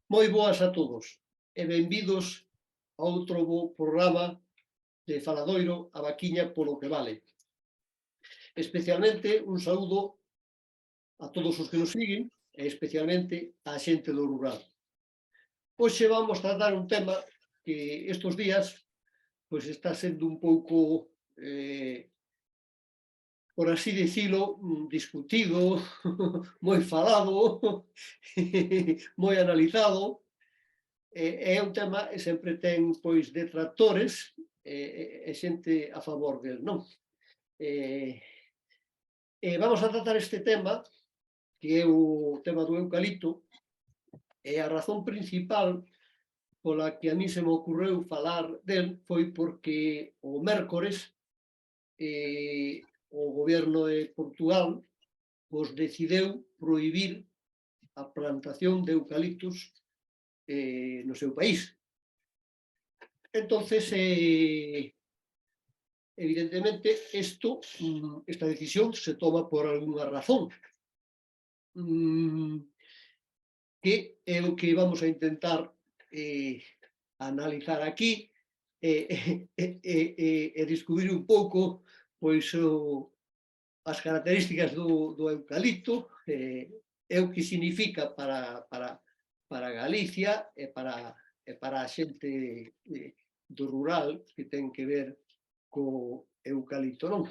Moi boas a todos e benvidos a outro bo programa de Faladoiro, a vaquiña polo que vale. Especialmente un saúdo a todos os que nos siguen e especialmente á xente do rural. Hoxe vamos tratar un tema que estes días pois está sendo un pouco, por así dicilo, discutido, moi falado, moi analizado. É un tema e sempre ten pois detractores e xente a favor del, non? Vamos a tratar este tema, que é o tema do eucalipto, e a razón principal pola que a mí se me ocorreu falar del foi porque o mércores o goberno de Portugal pois decideu prohibir a plantación de eucaliptos no seu país. Entonces, evidentemente, esta decisión se toma por algunha razón, que é o que vamos a intentar analizar aquí e descubrir un pouco pois as características do eucalipto, é o que significa para Galicia e para a xente do rural que ten que ver co eucalipto, non?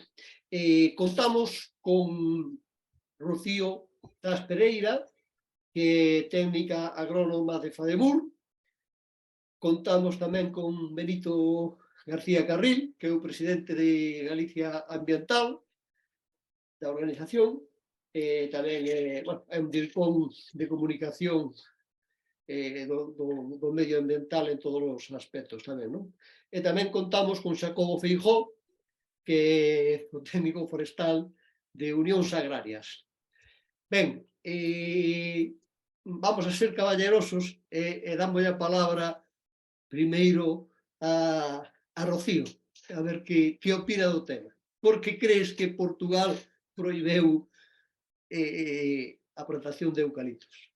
Contamos con Rocío Tras Pereira, que é técnica agrónoma de Fademur. Contamos tamén con Benito García Carril, que é o presidente de Galicia Ambiental, da organización, tamén é un director de comunicación do medio ambiental en todos os aspectos tamén, non? E tamén contamos con Xacobo Feijó, que é o técnico forestal de Unións Agrarias. Ben, vamos a ser caballerosos e dámoslle a palabra primeiro a Rocío, a ver que opina do tema. Por que crees que Portugal prohibeu a plantación de eucaliptos?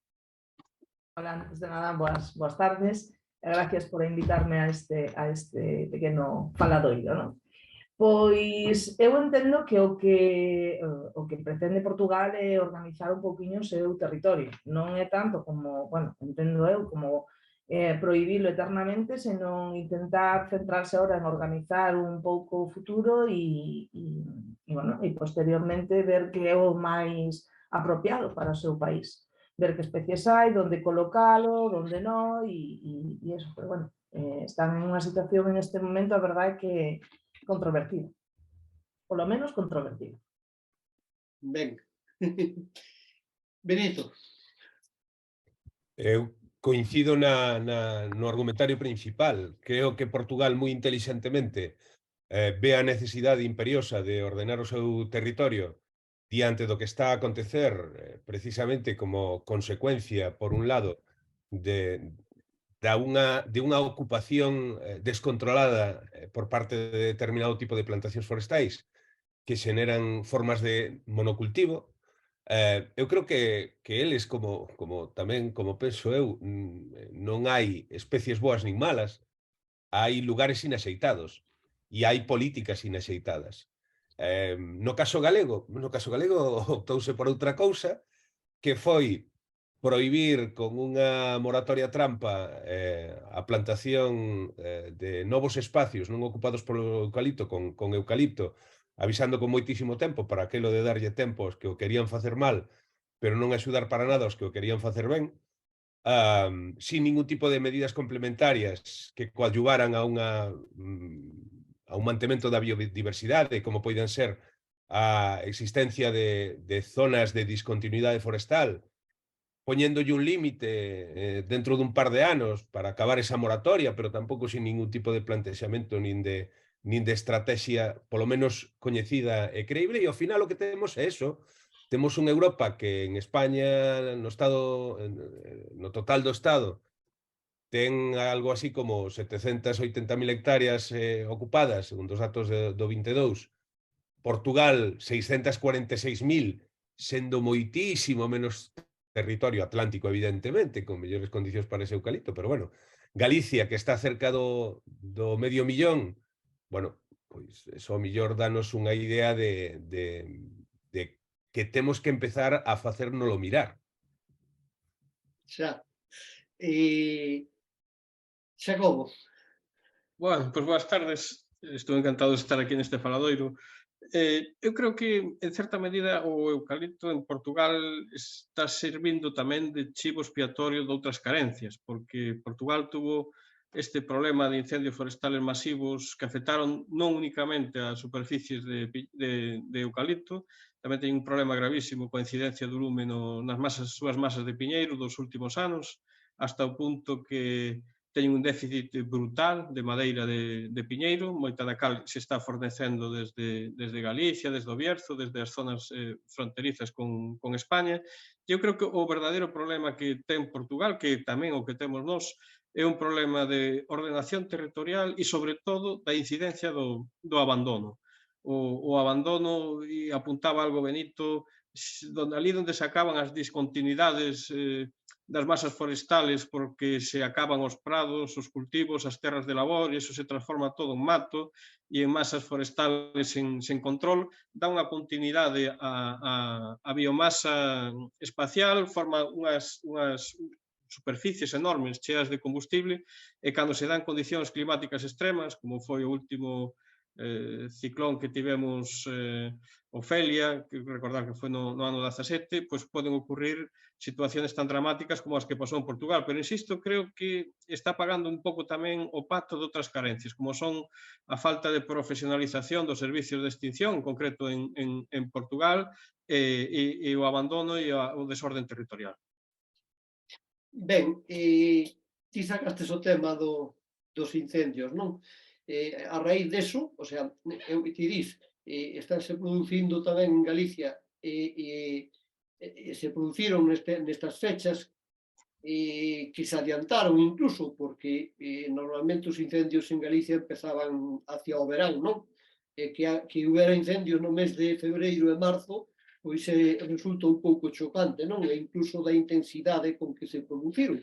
Hola, antes de nada, boas tardes. Gracias por invitarme a este pequeno faladoiro, non? Pois eu entendo que o que pretende Portugal é organizar un pouquiño o seu territorio. Non é tanto como, bueno, entendo eu, como prohibilo eternamente, senón intentar centrarse ahora en organizar un pouco o futuro e posteriormente ver que é o máis apropiado para o seu país. Ver que especies hai, onde colocalo, onde non, e eso, pero bueno, están en unha situación en este momento, a verdade, que controvertida. Polo menos controvertida. Ben. Benito. Eu coincido no argumentario principal. Creo que Portugal moi inteligentemente ve a necesidade imperiosa de ordenar o seu territorio diante do que está a acontecer precisamente como consecuencia, por un lado, de unha ocupación descontrolada por parte de determinado tipo de plantacións forestais que xeneran formas de monocultivo. Eu creo que eles, como penso eu, non hai especies boas nin malas, hai lugares inaxeitados e hai políticas inaxeitadas. No caso galego optouse por outra cousa, que foi prohibir con unha moratoria trampa a plantación de novos espacios non ocupados polo eucalipto con eucalipto, avisando con moitísimo tempo para aquelo de darlle tempo aos que o querían facer mal, pero non axudar para nada aos que o querían facer ben, sin ningún tipo de medidas complementarias que coadyuvaran a un mantemento da biodiversidade, como poden ser a existencia de zonas de discontinuidade forestal, poñéndolle un límite dentro dun par de anos para acabar esa moratoria, pero tampouco sin ningún tipo de plantexamento nin de estrategia, polo menos coñecida e creíble, e ao final o que temos é eso. Temos unha Europa que en España, no total do Estado, ten algo así como 780.000 hectáreas ocupadas, segundo os datos do 22. Portugal, 646.000, sendo moitísimo menos territorio atlántico, evidentemente, con mellores condicións para ese eucalipto, pero bueno, Galicia, que está cerca do medio millón, bueno, pois eso ao millor danos unha idea de que temos que empezar a facérnolo mirar. Xa. Xacobo, Bueno, pois boas tardes. Estou encantado de estar aquí neste faladoiro. Eu creo que, en certa medida, o eucalipto en Portugal está servindo tamén de chivo expiatorio de outras carencias, porque Portugal tuvo este problema de incendios forestales masivos que afectaron non únicamente as superficies de eucalipto, tamén ten un problema gravísimo coa incidencia do lume nas súas masas de piñeiro dos últimos anos, hasta o punto que teñen un déficit brutal de madeira de piñeiro, moita da cal se está fornecendo desde Galicia, desde o Bierzo, desde as zonas fronterizas con España. Eu creo que o verdadeiro problema que ten Portugal, que tamén o que temos nós, é un problema de ordenación territorial e, sobre todo, da incidencia do abandono. O abandono, e apuntaba algo Benito, ali onde se acaban as discontinuidades das masas forestales porque se acaban os prados, os cultivos, as terras de labor, e iso se transforma todo en mato e en masas forestales sen control, dá unha continuidade a biomasa espacial, forma unhas superficies enormes cheas de combustible, e cando se dan condicións climáticas extremas, como foi o último ciclón que tivemos, Ofelia, que recordar que foi no ano 17, pois poden ocurrir situaciones tan dramáticas como as que pasou en Portugal. Pero, insisto, creo que está pagando un pouco tamén o pato de outras carencias, como son a falta de profesionalización dos servicios de extinción, en concreto en Portugal, e o abandono e o desorden territorial. ben, ti sacastes o tema dos incendios, non? A raíz deso, o sea, ti dis, estánse producindo tamén en Galicia e se produciron nestas fechas que se adiantaron incluso, porque normalmente os incendios en Galicia empezaban hacia o verán, non? Que houbera incendios no mes de febreiro e marzo, pois resulta un pouco chocante, non? E incluso da intensidade con que se produciron.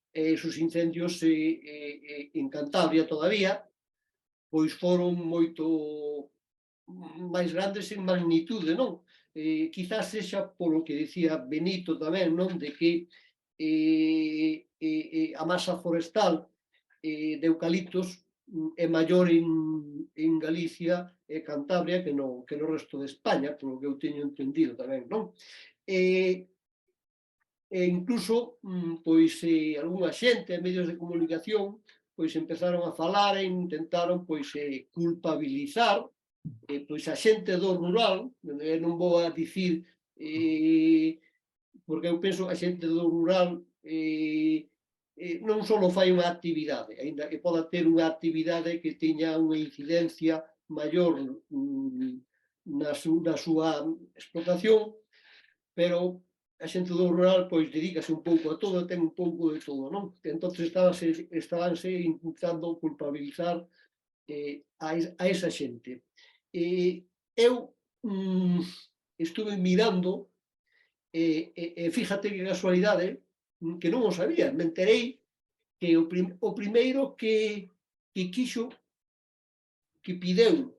Esos incendios en Cantabria todavía, pois foron moito máis grandes en magnitude, non? Quizás sexa polo que dicía Benito tamén, non? De que a masa forestal de eucaliptos é maior en Galicia e Cantabria que no resto de España, polo que eu teño entendido tamén, non? E incluso, pois, algunha xente, medios de comunicación, pois empezaron a falar e intentaron, pois, culpabilizar pois a xente do rural, non vou a dicir, porque eu penso que a xente do rural non só fai unha actividade, aínda que poda ter unha actividade que teña unha incidencia maior na súa explotación, pero a xente do rural pois dedícase un pouco a todo, ten un pouco de todo, non? Entón estabanse intentando culpabilizar a esa xente. Eu estuve mirando e fíjate que casualidade que non o sabía, me enterei que o primeiro que quixo, que pideu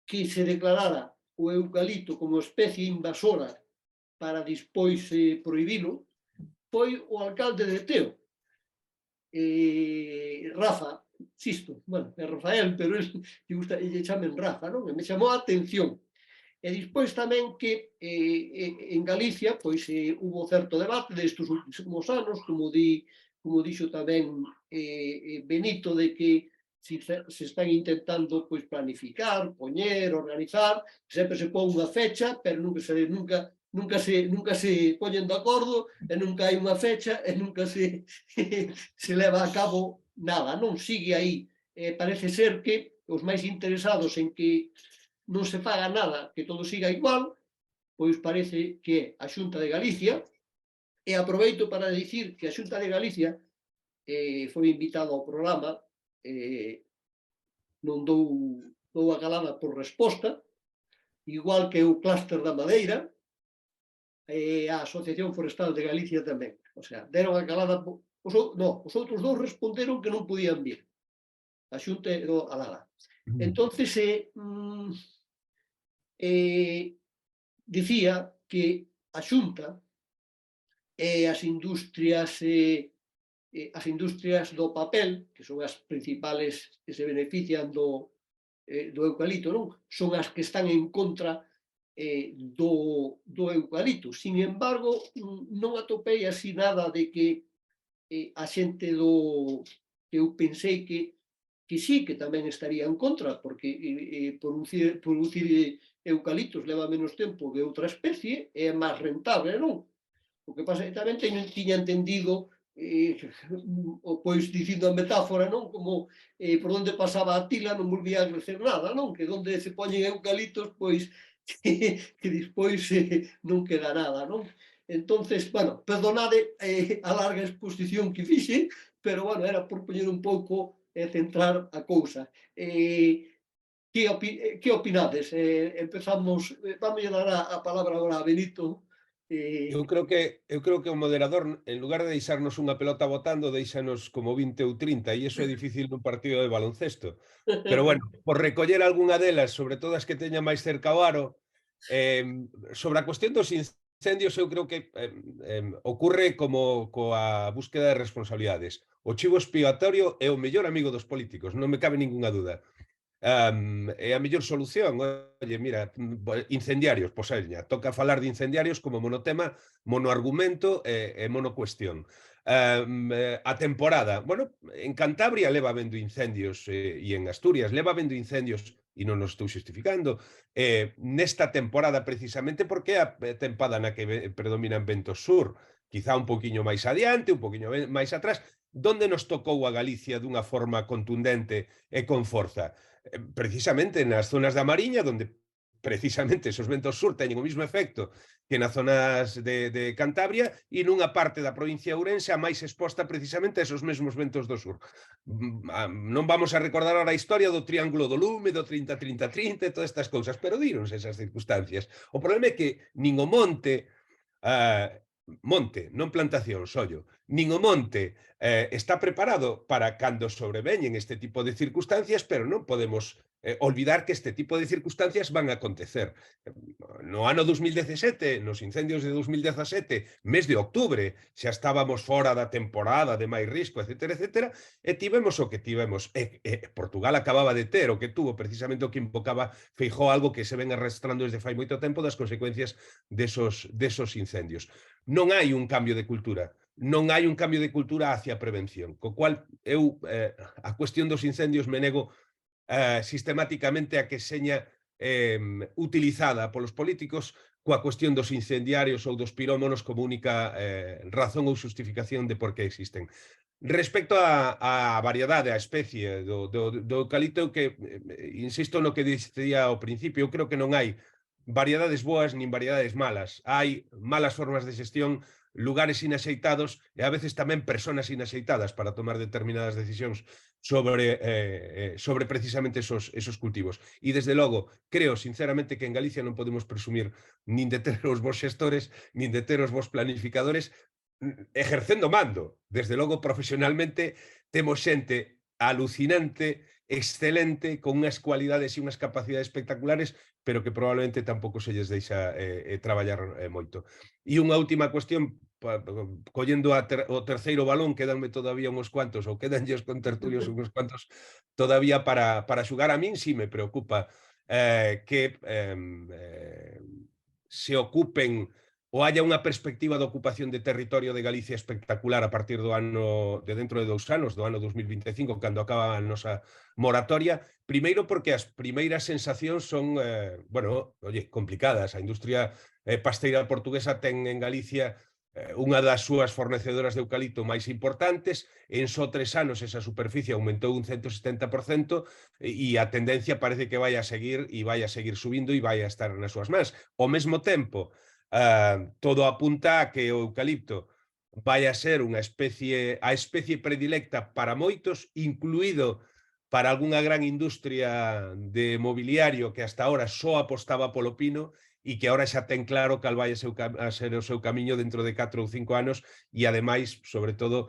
que se declarara o eucalipto como especie invasora para despois prohibilo, foi o alcalde de Teo, Rafa Sisto, bueno, é Rafael, pero lle chamen Rafa, non? E me chamou a atención. E despois tamén que en Galicia pois hubo certo debate destes últimos anos, como dixo tamén Benito, de que se están intentando pois planificar, poñer, organizar, sempre se pon unha fecha, pero nunca se poñen de acordo, e nunca hai unha fecha, e nunca se leva a cabo nada, non sigue aí. Parece ser que os máis interesados en que non se faga nada, que todo siga igual, pois parece que é a Xunta de Galicia, e aproveito para dicir que a Xunta de Galicia foi invitada ao programa, non dou a calada por resposta, igual que o clúster da madeira, e a Asociación Forestal de Galicia tamén. O sea, deron a calada... os outros dous responderon que non podían vir. A Xunta e a Lara. Entonces, dicía que a Xunta e as industrias do papel, que son as principales que se benefician do eucalipto, non? Son as que están en contra do eucalipto. Sin embargo, non atopei así nada de que a xente que eu pensei que sí, que tamén estaría en contra, porque producir eucaliptos leva menos tempo que outra especie e é máis rentable, non? O que pasa é que tamén tiña entendido, pois dicindo a metáfora, non? Como por onde pasaba a tila non volvía a crecer nada, non? Que onde se poñen eucaliptos, pois que despois non queda nada, non? Entonces, bueno, perdonade a larga exposición que fixe, pero, bueno, era por poñer un pouco e centrar a cousa. Que opinades? Empezamos, vamos a dar a palabra agora a Benito. Eu creo que o moderador, en lugar de deixarnos unha pelota botando, deixanos como 20 ou 30, e iso é difícil nun partido de baloncesto. Pero, bueno, por recoller algunha delas, sobre todo as que teña máis cerca o aro, sobre a cuestión dos incendios, eu creo que ocurre como coa búsqueda de responsabilidades. O chivo expiatorio é o mellor amigo dos políticos, non me cabe ningunha dúda. É a mellor solución. Oye, mira, incendiarios, pois toca falar de incendiarios como monotema, monoargumento e monocuestión. A temporada, bueno, en Cantabria leva vendo incendios e en Asturias leva vendo incendios, e non nos estou justificando, nesta temporada precisamente porque é a tempada na que predominan ventos sur, quizá un poquinho máis adiante, un poquinho máis atrás, donde nos tocou a Galicia dunha forma contundente e con forza. Precisamente nas zonas da Mariña, donde precisamente esos ventos sur teñen o mesmo efecto que nas zonas de Cantabria, e nunha parte da provincia de Ourense a máis exposta precisamente a esos mesmos ventos do sur. Non vamos a recordar ahora a historia do Triángulo do Lume, do 30-30-30 e todas estas cousas, pero díronse esas circunstancias. O problema é que nin o monte, non plantación, sollo, nin o monte está preparado para cando sobreveñen este tipo de circunstancias, pero non podemos olvidar que este tipo de circunstancias van a acontecer. No ano 2017, nos incendios de 2017, mes de octubre, xa estábamos fora da temporada de máis risco, etcétera, etcétera, e tivemos o que tivemos. Portugal acababa de ter o que tuvo precisamente o que invocaba Feijóo, algo que se ven arrastrando desde fai moito tempo das consecuencias desos incendios. Non hai un cambio de cultura, non hai un cambio de cultura hacia a prevención, co cual eu a cuestión dos incendios me nego sistemáticamente a que seña utilizada polos políticos coa cuestión dos incendiarios ou dos pirómonos como única razón ou justificación de por que existen. Respecto á variedade, á especie do eucalipto, que insisto no que dicía ao principio, eu creo que non hai variedades boas nin variedades malas. Hai malas formas de xestión, lugares inaxeitados e a veces tamén persoas inaxeitadas para tomar determinadas decisións sobre precisamente esos cultivos. E, desde logo, creo sinceramente que en Galicia non podemos presumir nin de ter os bons xestores, nin de ter os bons planificadores ejercendo mando. Desde logo, profesionalmente, temos xente alucinante, excelente, con unhas cualidades e unhas capacidades espectaculares, pero que probablemente tampouco se lles deixa traballar moito. E unha última cuestión, collendo o terceiro balón, quedanme todavía uns cuantos, ou quedanlle os contertulios uns cuantos todavía para xugar. A min sí me preocupa que se ocupen ou haya unha perspectiva de ocupación de territorio de Galicia espectacular a partir do ano de dentro de 2 anos, do ano 2025, cando acaba a nosa moratoria. Primeiro porque as primeiras sensacións son, complicadas. A industria pasteira portuguesa ten en Galicia unha das súas fornecedoras de eucalipto máis importantes. En só 3 anos esa superficie aumentou un 170% e a tendencia parece que vai a seguir subindo e vai a estar nas súas mans. Ao mesmo tempo, todo apunta a que o eucalipto vai a ser a especie predilecta para moitos, incluído para algunha gran industria de mobiliario que hasta ahora só apostaba polo pino e que agora xa ten claro cal vai a ser o seu camiño dentro de 4 ou 5 anos e, ademais, sobre todo,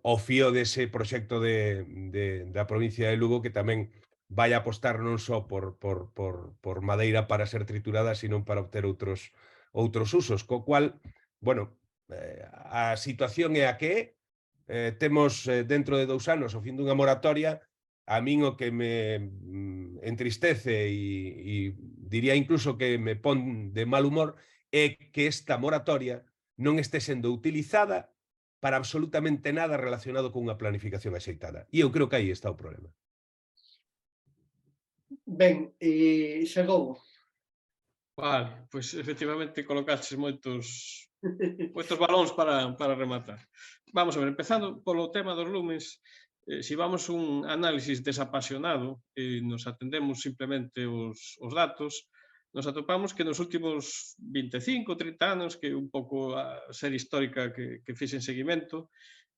ao fío dese proxecto da provincia de Lugo que tamén vai apostar non só por madeira para ser triturada, sino para obter outros usos, co cual, bueno, a situación é a que é. Temos dentro de 2 anos o fin dunha moratoria. A min o que me entristece e diría incluso que me pon de mal humor é que esta moratoria non este sendo utilizada para absolutamente nada relacionado con unha planificación axeitada. E eu creo que aí está o problema. Ben, Xacobo. Vale, pois efectivamente colocaches moitos balóns para rematar. Vamos a ver, empezando polo tema dos lumes, se vamos un análisis desapasionado e nos atendemos simplemente os datos, nos atopamos que nos últimos 25, 30 anos, que é un pouco a serie histórica que fixen seguimento,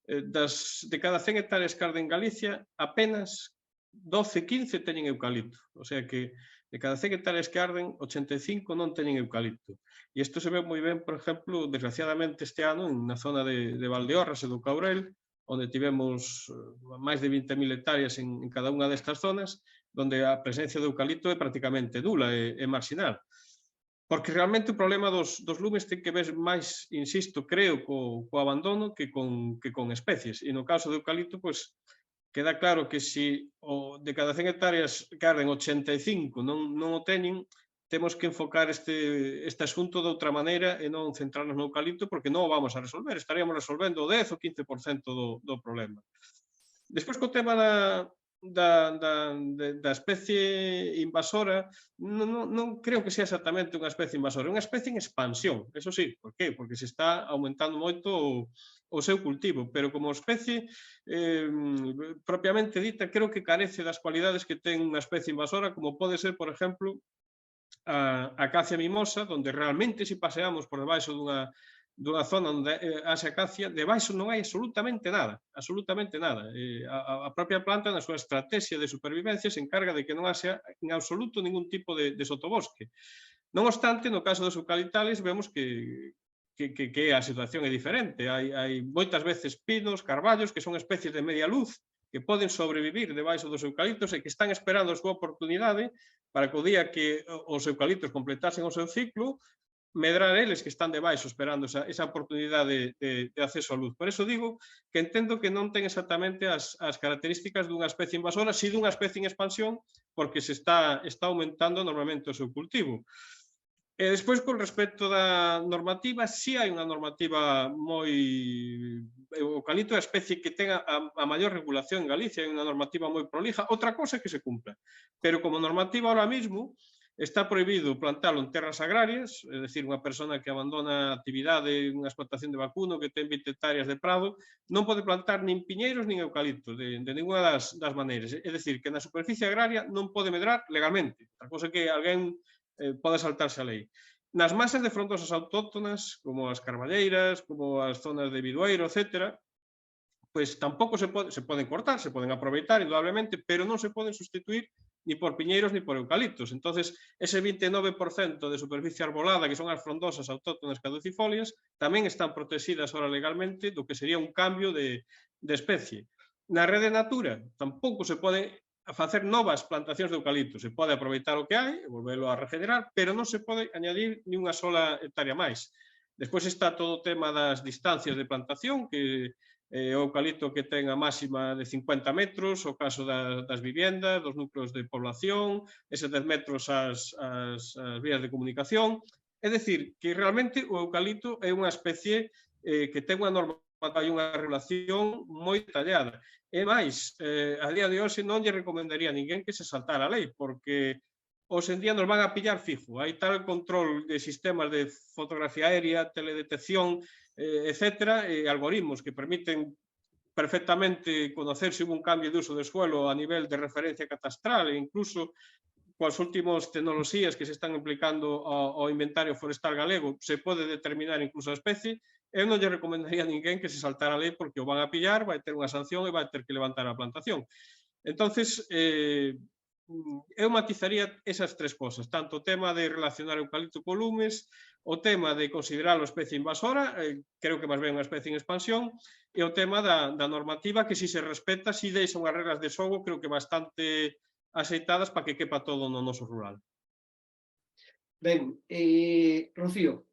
de cada 100 hectáreas que arden en Galicia, apenas 12, 15 teñen eucalipto. O sea que de cada 100 hectáreas que arden, 85 non teñen eucalipto. E isto se ve moi ben, por exemplo, desgraciadamente este ano, na zona de Valdeorras e do Caurel, onde tivemos máis de 20.000 hectáreas en cada unha destas zonas, onde a presencia de eucalipto é prácticamente nula, é marginal. Porque realmente o problema dos lumes ten que ver máis, insisto, creo, co abandono que con especies. E no caso do eucalipto, pois, queda claro que se de cada 100 hectáreas que arden 85 non o teñen, temos que enfocar este asunto de outra maneira e non centrarnos no eucalipto porque non o vamos a resolver, estaríamos resolvendo o 10 ou 15% do problema. Despois, co tema da especie invasora, non creo que sea exactamente unha especie invasora, é unha especie en expansión, eso sí. Por qué? Porque se está aumentando moito o seu cultivo, pero como especie propiamente dita, creo que carece das cualidades que ten unha especie invasora, como pode ser, por exemplo, a acacia mimosa, onde realmente se paseamos por debaixo dunha zona onde haxe acacia, debaixo non hai absolutamente nada, absolutamente nada. A propia planta, na súa estrategia de supervivencia, se encarga de que non haxe en absoluto ningún tipo de sotobosque. Non obstante, no caso dos eucaliptales, vemos que a situación é diferente. Hai moitas veces pinos, carballos, que son especies de media luz, que poden sobrevivir debaixo dos eucaliptos e que están esperando a súa oportunidade para que o día que os eucaliptos completasen o seu ciclo, medrar eles que están debaixo esperando esa oportunidade de acceso á luz. Por eso digo que entendo que non ten exactamente as características dunha especie invasora, si dunha especie en expansión, porque se está aumentando normalmente o seu cultivo. E despois, con respecto da normativa, si hai unha normativa moi... O eucalipto é a especie que ten a maior regulación en Galicia, hai unha normativa moi prolija. Outra cosa é que se cumpla. Pero como normativa ahora mismo está prohibido plantalo en terras agrarias, é dicir, unha persona que abandona a actividade, unha explotación de vacuno, que ten 20 hectáreas de prado, non pode plantar nin piñeiros nin eucaliptos, de ninguna das maneiras. É dicir, que na superficie agraria non pode medrar legalmente. A cosa que alguén pode saltarse a lei. Nas masas de frondosas autóctonas, como as carballeiras, como as zonas de bidueiro, etc., pois tampouco se poden cortar, se poden aproveitar, indudablemente, pero non se poden sustituir ni por piñeiros ni por eucaliptos. Entonces, ese 29% de superficie arbolada, que son as frondosas autóctonas caducifolias, tamén están protegidas ahora legalmente do que sería un cambio de especie. Na rede natura, tampouco se pode facer novas plantacións de eucalipto. Se pode aproveitar o que hai e volvelo a regenerar, pero non se pode añadir ni unha sola hectárea máis. Despois está todo o tema das distancias de plantación, que o eucalipto que ten a máxima de 50 metros, o caso das viviendas, dos núcleos de población, eses 10 metros as vías de comunicación. É dicir, que realmente o eucalipto é unha especie que ten unha norma e unha relación moi detallada. E máis, a día de hoxe non lle recomendaría a ninguén que se saltara a lei, porque hoxe en día nos van a pillar fijo. Hai tal control de sistemas de fotografía aérea, teledetección, etc., e algoritmos que permiten perfectamente conocer se hubo un cambio de uso de suelo a nivel de referencia catastral e incluso coas últimas tecnoloxías que se están aplicando ao inventario forestal galego se pode determinar incluso a especie. Eu non lle recomendaría a ninguén que se saltara a lei porque o van a pillar, vai ter unha sanción e vai ter que levantar a plantación. Entonces, eu matizaría esas tres cosas, tanto o tema de relacionar eucalipto con lumes, o tema de consideralo especie invasora, creo que máis ben unha especie en expansión, e o tema da normativa que si se respeta, si deixa unhas regras de xogo, creo que bastante aceitadas para que quepa todo no noso rural. Ben, Rocío.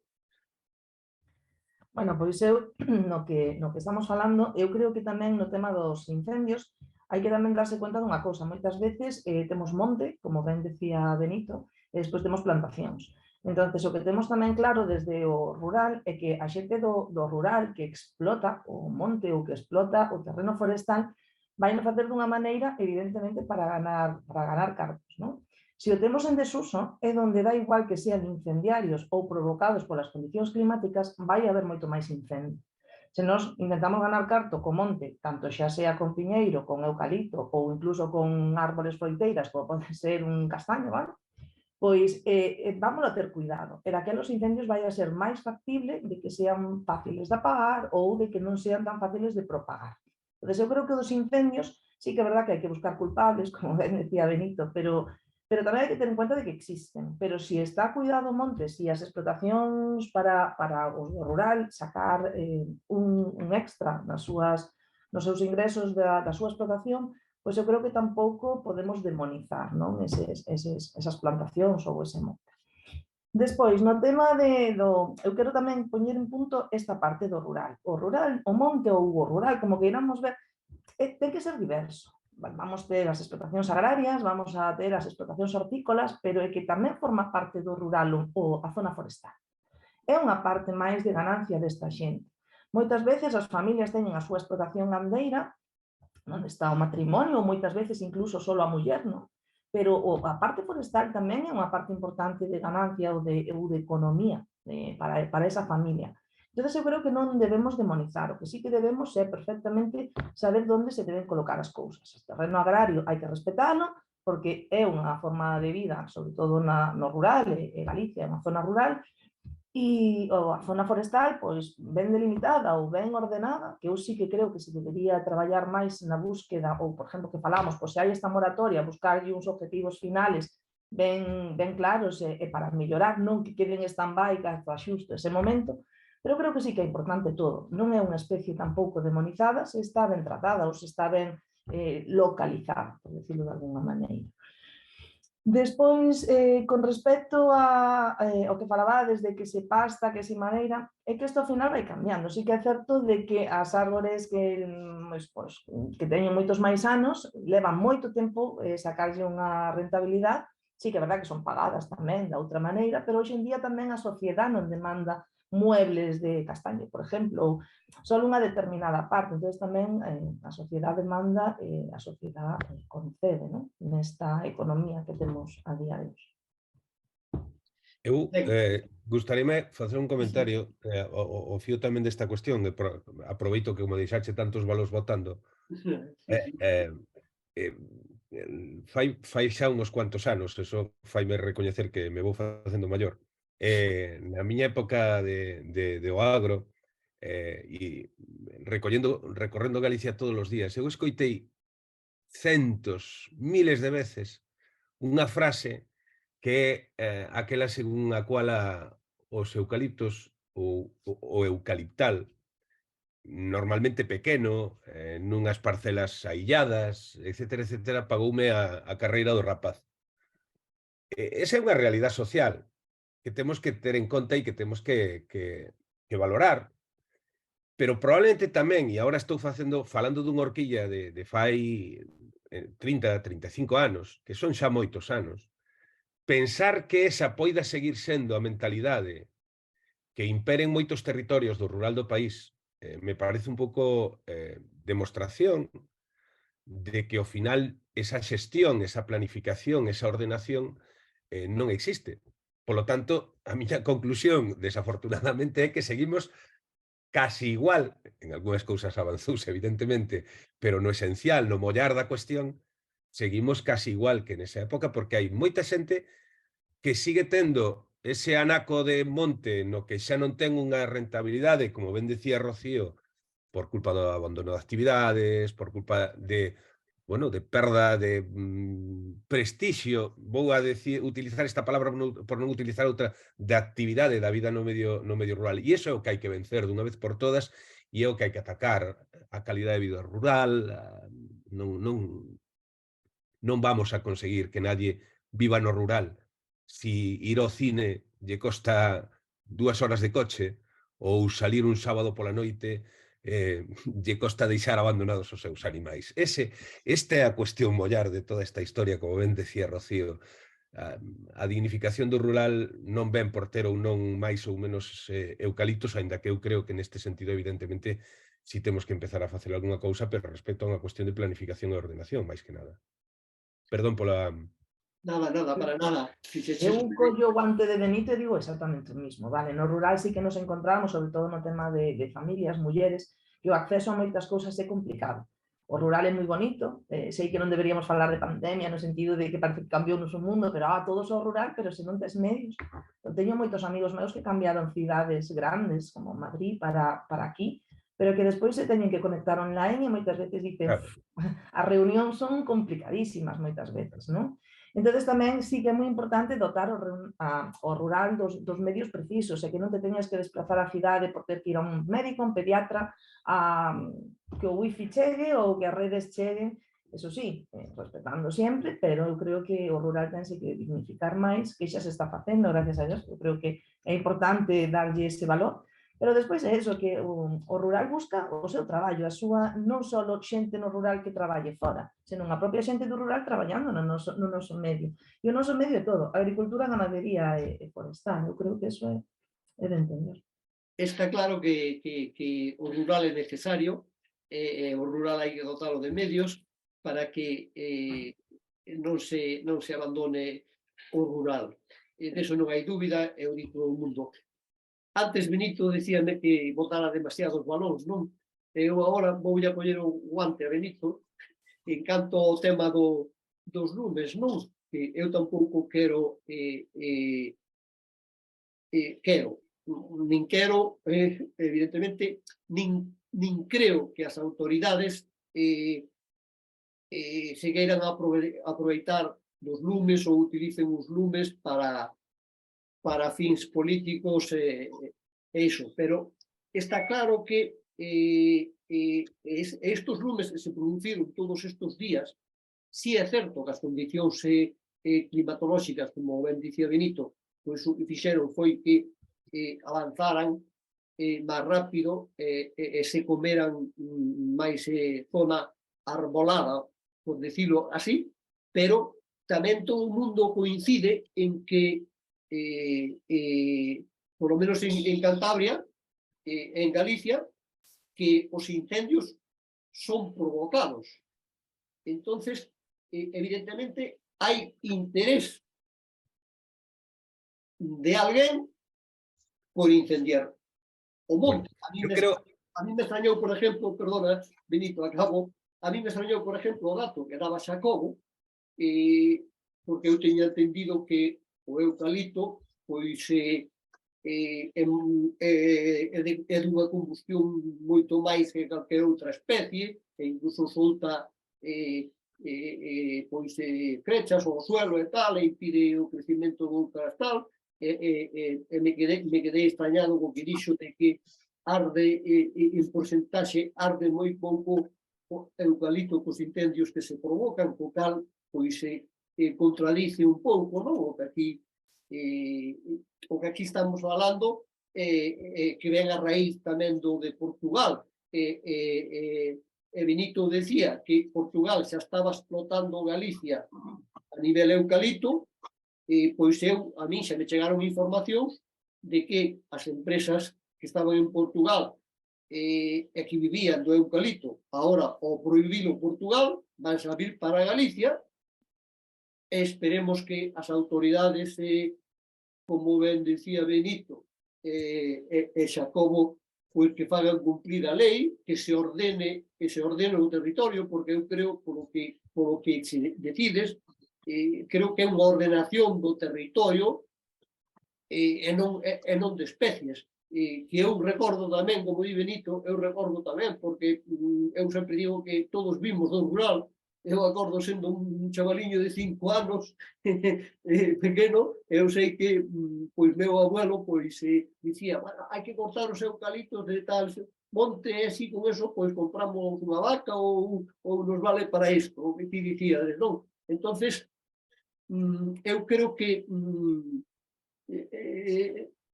Bueno, pois eu, no que estamos falando, eu creo que tamén no tema dos incendios hai que tamén darse conta dunha cousa. Moitas veces temos monte, como ben decía Benito, e despois temos plantacións. Entón, o que temos tamén claro desde o rural é que a xente do rural que explota o monte ou que explota o terreno forestal vai facer dunha maneira, evidentemente, para ganar cartos, non? Se o temos en desuso, é onde dá igual que sean incendiarios ou provocados polas condicións climáticas, vai haber moito máis incendio. Se nós intentamos ganar carto co monte, tanto xa sea con piñeiro, con eucalipto ou incluso con árbores froiteiras, como pode ser un castaño, vale? Pois vamos a ter cuidado. E daquelos incendios vai a ser máis factible de que sean fáciles de apagar ou de que non sean tan fáciles de propagar. Entón, eu creo que dos incendios sí que é verdad que hai que buscar culpables, como ben decía Benito, pero tamén hai que ter en conta de que existen. Pero si está cuidado o monte, si as explotacións para o rural sacar un extra nos seus ingresos da súa explotación, pois eu creo que tampouco podemos demonizar, non? Esas plantacións ou ese monte. Despois, no tema eu quero tamén poñer en punto esta parte do rural. O monte ou o rural, como queiramos ver, ten que ser diverso. Vamos ter as explotacións agrarias, vamos a ter as explotacións hortícolas, pero é que tamén forma parte do rural a zona forestal. É unha parte máis de ganancia desta xente. Moitas veces as familias teñen a súa explotación gandeira, onde está o matrimonio, ou moitas veces incluso só a muller, non? Pero a parte forestal tamén é unha parte importante de ganancia ou de economía para esa familia. Entón, eu creo que non debemos demonizar, o que sí que debemos é perfectamente saber onde se deben colocar as cousas. O terreno agrario hai que respetalo, porque é unha forma de vida, sobre todo no rural, e Galicia é unha zona rural, e a zona forestal, pois, ben delimitada ou ben ordenada, que eu sí que creo que se debería traballar máis na búsqueda, ou, por exemplo, que falamos, pois se hai esta moratoria, buscarlle uns objetivos finales ben claros e para mellorar, non que queden stand-by hasta xusto ese momento. Pero creo que sí que é importante todo. Non é unha especie tampouco demonizada, se está ben tratada ou se está ben localizada, por decirlo de alguna maneira. Despois, con respecto ao que falaba desde que se pasta, que se madeira, é que isto ao final vai cambiando. Sí que é certo de que as árbores que teñen moitos máis anos levan moito tempo sacarlle unha rentabilidade. Sí que é verdad que son pagadas tamén da outra maneira, pero hoxe en día tamén a sociedade non demanda muebles de castaño, por exemplo, ou só unha determinada parte. Entón, tamén a sociedade demanda, a sociedade concede, non? Nesta economía que temos a día de hoxe. Eu gustaríame facer un comentario ao fío tamén desta cuestión, aproveito que como deixaxe tantos balos votando. Fai xa uns cuantos anos, eso faime recoñecer que me vou facendo maior. Na miña época de o agro, e recorrendo Galicia todos os días, eu escoitei centos, miles de veces unha frase que é aquela según a cual os eucaliptos ou o eucaliptal, normalmente pequeno, nunhas parcelas ailladas, etcétera, pagoume a carreira do rapaz. Esa é unha realidade social que temos que ter en conta e que temos que valorar. Pero probablemente tamén, e agora estou falando dunha horquilla de fai 30, 35 anos, que son xa moitos anos, pensar que esa poida seguir sendo a mentalidade que impere en moitos territorios do rural do país, me parece un pouco demostración de que ao final esa xestión, esa planificación, esa ordenación non existe. Polo tanto, a miña conclusión, desafortunadamente, é que seguimos casi igual, en algunhas cousas avanzouse, evidentemente, pero no esencial, no mollar da cuestión, seguimos casi igual que nesa época, porque hai moita xente que sigue tendo ese anaco de monte no que xa non ten unha rentabilidade, como ben decía Rocío, por culpa do abandono de actividades, por culpa de bueno, de perda de prestixio, vou a utilizar esta palabra por non utilizar outra, de actividade da vida no medio rural. E iso é o que hai que vencer dunha vez por todas e é o que hai que atacar, a calidade de vida rural, non vamos a conseguir que nadie viva no rural si ir ao cine lle costa 2 horas de coche ou salir un sábado pola noite lle costa deixar abandonados os seus animais. Esta é a cuestión mollar de toda esta historia, como ben decía Rocío. A dignificación do rural non ven por ter ou non máis ou menos eucaliptos, aínda que eu creo que neste sentido, evidentemente, si temos que empezar a facer algunha cousa, pero respecto a unha cuestión de planificación e ordenación, máis que nada. Perdón pola... Nada, para nada. Eu collo o guante de Benito e digo exactamente o mismo, vale? No rural sí que nos encontramos, sobre todo no tema de familias, mulleres, que o acceso a moitas cousas é complicado. O rural é moi bonito, sei que non deberíamos falar de pandemia no sentido de que parece que cambiou o noso mundo, pero todos ao rural, pero se non tes medios. Eu teño moitos amigos meus que cambiaron cidades grandes, como Madrid, para aquí, pero que despois se teñen que conectar online e moitas veces dicen, as reunións son complicadísimas moitas veces, non? Entón, tamén sí que é moi importante dotar o rural dos medios precisos e que non te teñas que desplazar á cidade por ter que ir a un médico, un pediatra, que o wifi chegue ou que as redes cheguen, eso sí, respetando sempre, pero eu creo que o rural tense que dignificar máis, que xa se está facendo, gracias a Dios. Eu creo que é importante darlle ese valor. Pero despois é eso, que o rural busca o seu traballo, a súa non só xente no rural que traballe fora, senón a propia xente do rural traballando no noso medio. E o noso medio é todo, agricultura, ganadería e forestal. Eu creo que eso é de entender. Está claro que o rural é necesario, o rural hai que dotalo de medios para que non se abandone o rural. Deso non hai dúbida, eu digo o mundo. Antes Benito decíame que botara demasiados balóns, non? Eu agora vou a coller o guante a Benito en canto ao tema dos lumes, non? Que eu tampouco quero evidentemente, nin creo que as autoridades se queiran aproveitar dos lumes ou utilicen os lumes para fins políticos iso, pero está claro que estes lumes que se produciron todos estes días, si é certo que as condicións climatolóxicas, como ben dicía Benito, pois o que fixeron foi que avanzaran máis rápido e se comeran máis zona arbolada, por decirlo así, pero tamén todo o mundo coincide en que por lo menos en Cantabria, en Galicia, que os incendios son provocados. Entonces, evidentemente, hai interés de alguén por incendiar o monte. A mí me extrañou, por exemplo, perdona, Benito, acabo, a mí me extrañou, por exemplo, o dato que daba Xacobo, porque eu teña entendido que o eucalipto pois é dunha combustión moito máis que calquer outra especie, e incluso solta pois crechas ao suelo e tal, e impide o crecimento de outras tal, e me quedei extrañado co que dixo de que arde en porcentaxe, arde moi pouco o eucalipto cos incendios que se provocan, co cal pois contradice un pouco, non? O que aquí estamos falando que ven a raíz tamén do de Portugal. Benito decía que Portugal xa estaba explotando Galicia a nivel eucalipto, pois a mí xa me chegaron informacións de que as empresas que estaban en Portugal e que vivían do eucalipto, agora, ao prohibilo Portugal, van a vir para Galicia. Esperemos que as autoridades, como ben decía Benito e Xacobo, pois que fagan cumplir a lei, que se ordene o territorio, porque eu creo, polo que se decides, creo que é unha ordenación do territorio e non de especies. Que eu recordo tamén, como di Benito, eu recordo tamén, porque eu sempre digo que todos vimos do rural, eu acordo sendo un chavaliño de 5 anos pequeno, eu sei que pois meu abuelo pois dicía, bueno, hai que cortar os eucaliptos de tal monte e así con eso pois compramos unha vaca ou nos vale para isto, o que ti dicíades, non? Entonces, eu creo que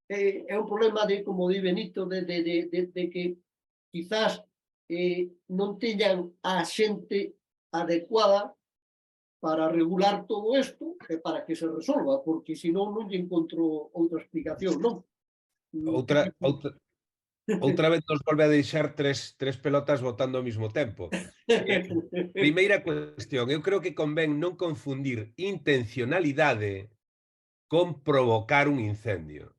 é un problema de, como di Benito, de que quizás non teñan a xente adecuada para regular todo isto e para que se resolva, porque senón non lle encontro outra explicación, non? Outra vez nos volve a deixar tres pelotas botando ao mesmo tempo. Primeira cuestión, eu creo que convén non confundir intencionalidade con provocar un incendio.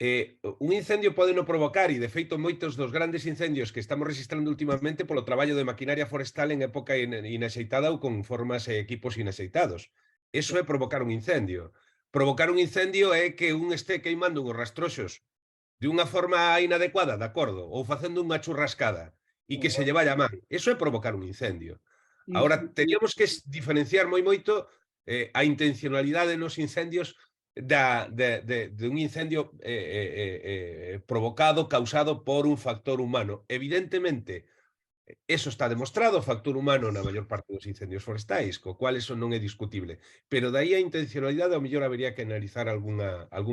Un incendio pode non provocar, e de feito moitos dos grandes incendios que estamos registrando últimamente polo traballo de maquinaria forestal en época inaxeitada ou con formas e equipos inaxeitados. Eso é provocar un incendio. Provocar un incendio é que un este queimando uns rastroxos de unha forma inadecuada, de acordo, ou facendo unha churrascada e que se lle vaya a man. Eso é provocar un incendio. Agora, teríamos que diferenciar moi moito a intencionalidade nos incendios de un incendio provocado, causado por un factor humano. Evidentemente, eso está demostrado, o factor humano na maior parte dos incendios forestais, co cual eso non é discutible. Pero daí a intencionalidade, ao mellor habería que analizar algún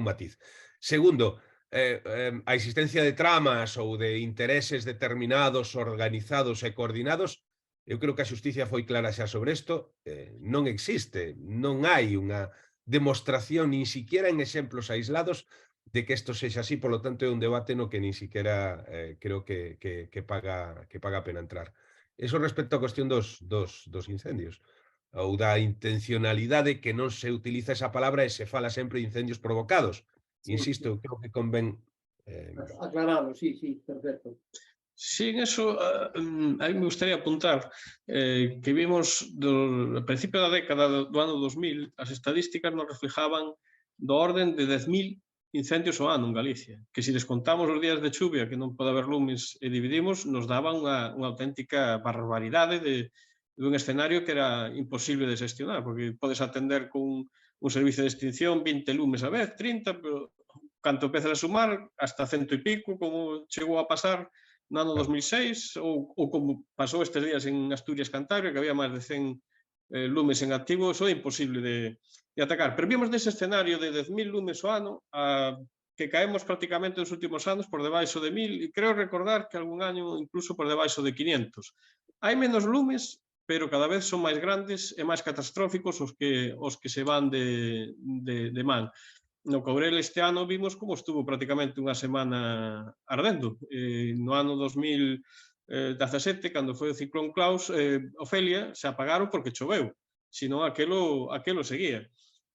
matiz. Segundo, a existencia de tramas ou de intereses determinados, organizados e coordinados, eu creo que a xusticia foi clara xa sobre isto, non existe, non hai unha demostración, nin siquiera en exemplos aislados, de que isto sexa así, polo tanto é un debate no que nin siquiera creo que paga a pena entrar. Eso respecto á cuestión dos incendios, ou da intencionalidade, que non se utiliza esa palabra e se fala sempre de incendios provocados. Insisto, eu creo que convén aclararlo, sí, perfecto. Sí, en eso a mí me gustaría apuntar que vimos ao principio da década do ano 2000 as estadísticas nos reflejaban do orden de 10.000 incendios ao ano en Galicia, que se descontamos os días de chuvia que non pode haber lumes e dividimos, nos daban unha auténtica barbaridade dun escenario que era imposible de xestionar, porque podes atender con un servicio de extinción 20 lumes a vez, 30, pero canto empezas a sumar, hasta 100 e pico, como chegou a pasar no ano 2006, ou como pasou estes días en Asturias Cantabria, que había máis de 100 lumes en activo, eso é imposible de atacar. Pero vimos dese escenario de 10.000 lumes ao ano que caemos prácticamente nos últimos anos por debaixo de 1.000, e creo recordar que algún año incluso por debaixo de 500. Hai menos lumes, pero cada vez son máis grandes e máis catastróficos os que se van de man. No Courel este ano vimos como estuvo prácticamente unha semana ardendo. No ano 2017, cando foi o ciclón Klaus, Ofelia, se apagaron porque choveu, senón aquelo seguía.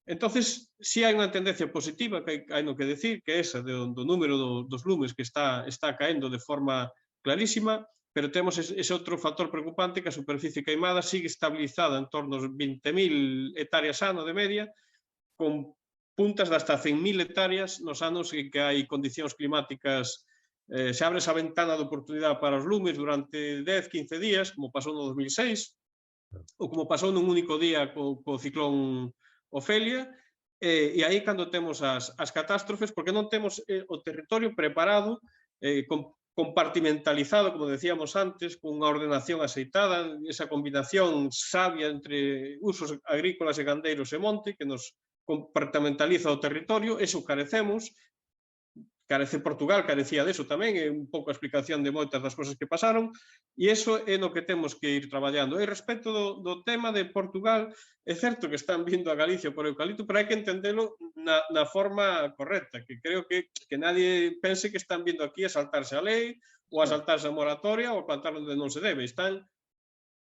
Entonces, si hai unha tendencia positiva, que hai no que decir, que é esa do número dos lumes que está caendo de forma clarísima, pero temos ese outro factor preocupante, que a superficie queimada sigue estabilizada en torno aos 20.000 hectáreas ano de media, con puntas de hasta 100.000 hectáreas nos anos en que hai condicións climáticas, se abre esa ventana de oportunidade para os lumes durante 10-15 días, como pasou no 2006, ou como pasou nun único día co ciclón Ofelia, e aí cando temos as catástrofes, porque non temos o territorio preparado, compartimentalizado, como decíamos antes, con unha ordenación axeitada, esa combinación sabia entre usos agrícolas e gandeiros e monte, que nos compartimentaliza o territorio, eso carecemos, carece Portugal, carecía deso tamén, é un pouco a explicación de moitas das cosas que pasaron, e iso é no que temos que ir traballando. E respecto do tema de Portugal, é certo que están vindo a Galicia por eucalipto, pero hai que entendelo na forma correcta, que creo que nadie pense que están vindo aquí a saltarse a lei, ou a saltarse a moratoria, ou a plantar onde non se debe. Están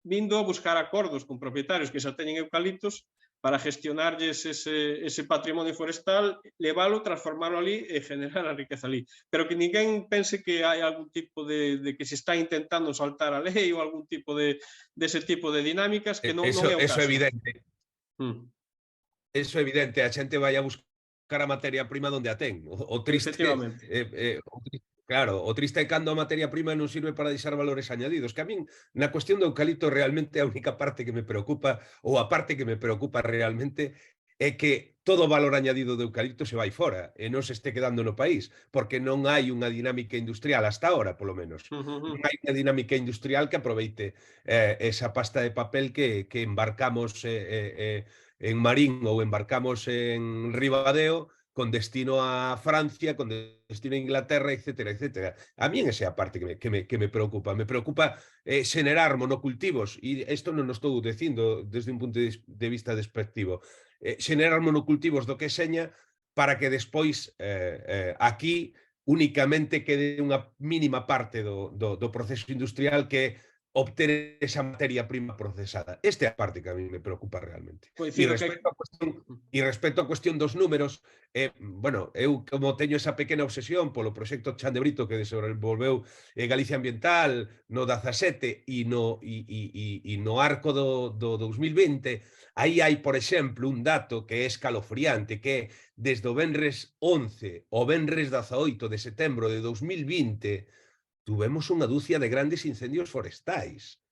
vindo a buscar acordos con propietarios que xa teñen eucaliptos para gestionarlles ese patrimonio forestal, leválo, transformarlo ali e generar a riqueza ali. Pero que ninguén pense que hai algún tipo de que se está intentando saltar a lei ou algún tipo dese tipo de dinámicas que non é o caso. Eso é evidente. Eso é evidente. A xente vai a buscar a materia prima onde a ten. O triste Claro, o triste é cando a materia prima non sirve para deixar valores añadidos, que a min na cuestión do eucalipto realmente a única parte que me preocupa, ou a parte que me preocupa realmente, é que todo o valor añadido do eucalipto se vai fora e non se este quedando no país, porque non hai unha dinámica industrial hasta ahora, polo menos. Non hai unha dinámica industrial que aproveite esa pasta de papel que embarcamos en Marín ou embarcamos en Ribadeo con destino a Francia, con destino a Inglaterra, etcétera, etcétera. A mí esa é a parte que me preocupa. Me preocupa xenerar monocultivos, e isto non o estou dicindo desde un punto de vista despectivo, xenerar monocultivos do que seña para que despois aquí únicamente quede unha mínima parte do proceso industrial que é obter esa materia prima procesada. Esta é a parte que a mí me preocupa realmente. E respecto á cuestión dos números, bueno, eu como teño esa pequena obsesión polo proxecto Chan de Brito que desenvolveu Galicia Ambiental no 17 e no arco do 2020, aí hai, por exemplo, un dato que é escalofriante, que é desde o venres 11 ao venres 18 de setembro de 2020 tuvemos unha dúcia de grandes incendios forestais.